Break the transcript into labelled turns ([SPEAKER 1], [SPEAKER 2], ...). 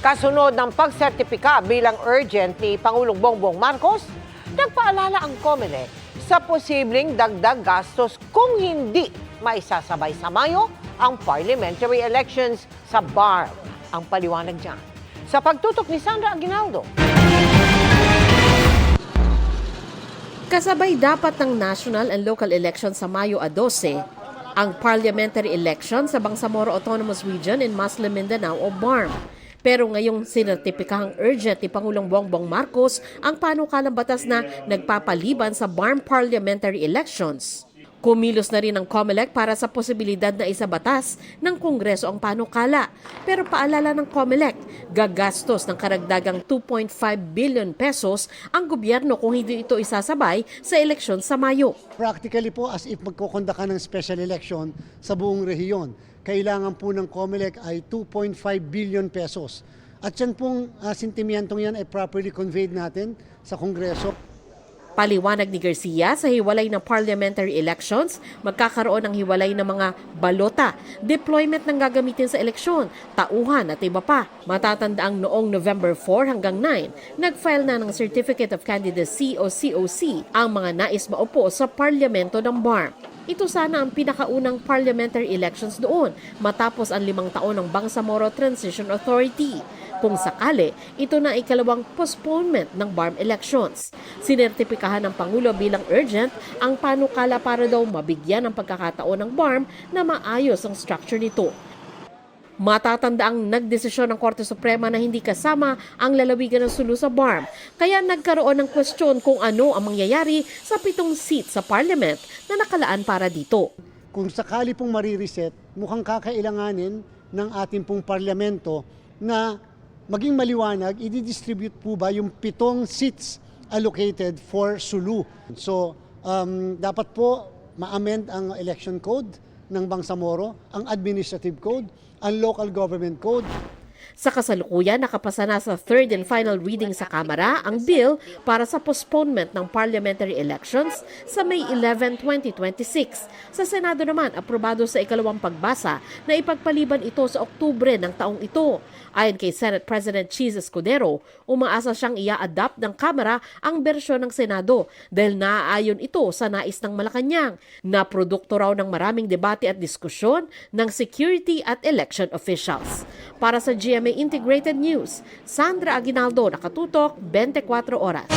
[SPEAKER 1] Kasunod ng pagsertipika bilang urgent ni Pangulong Bongbong Marcos, nagpaalala ang COMELEC sa posibleng dagdag gastos kung hindi maisasabay sa Mayo ang parliamentary elections sa BARM. Ang paliwanag dyan sa pagtutok ni Sandra Aguinaldo.
[SPEAKER 2] Kasabay dapat ng national and local elections sa Mayo 12, ang parliamentary election sa Bangsamoro Autonomous Region in Muslim Mindanao o BARM. Pero ngayong sinertipikahang urgent ni Pangulong Bongbong Marcos ang panukalang batas na nagpapaliban sa BARM parliamentary elections. Kumilos na rin ang COMELEC para sa posibilidad na isabatas ng Kongreso ang panukala. Pero paalala ng COMELEC, gagastos ng karagdagang 2.5 billion pesos ang gobyerno kung hindi ito isasabay sa eleksyon sa Mayo.
[SPEAKER 3] Practically po, as if magkukonda ka ng special election sa buong rehiyon, kailangan po ng COMELEC ay 2.5 billion pesos. At yan pong sentimientong yan ay properly conveyed natin sa Kongreso.
[SPEAKER 2] Paliwanag ni Garcia, sa hiwalay ng parliamentary elections, magkakaroon ng hiwalay ng mga balota, deployment ng gagamitin sa eleksyon, tauhan at iba pa. Matatandaang noong November 4 hanggang 9, nag-file na ng Certificate of Candidacy o COC ang mga nais maupo sa parlamento ng BARM. Ito sana ang pinakaunang parliamentary elections doon matapos ang 5 taon ng Bangsamoro Transition Authority. Kung sakali, ito na ikalawang postponement ng BARM elections. Sinertipikahan ng Pangulo bilang urgent ang panukala para daw mabigyan ng pagkakataon ng BARM na maayos ang structure nito. Matatandaang nagdesisyon ng Korte Suprema na hindi kasama ang lalawigan ng Sulu sa BARM. Kaya nagkaroon ng kwestiyon kung ano ang mangyayari sa 7 seat sa Parliament na nakalaan para dito.
[SPEAKER 3] Kung sakali pong marireset, mukhang kakailanganin ng ating pong parlamento na maging maliwanag, i-distribute po ba yung 7 seats allocated for Sulu. So, dapat po ma-amend ang election code ng Bangsamoro, ang administrative code, ang local government code.
[SPEAKER 2] Sa kasalukuyan, nakapasa na sa third and final reading sa Kamara ang bill para sa postponement ng parliamentary elections sa May 11, 2026. Sa Senado naman, aprobado sa ikalawang pagbasa na ipagpaliban ito sa Oktubre ng taong ito. Ayon kay Senate President Cheese Escudero, umaasa siyang ia-adapt ng Kamara ang bersyon ng Senado dahil naaayon ito sa nais ng Malacanang na produkto raw ng maraming debate at diskusyon ng security at election officials. Para sa GMA Integrated News, Sandra Aguinaldo, nakatutok 24 oras.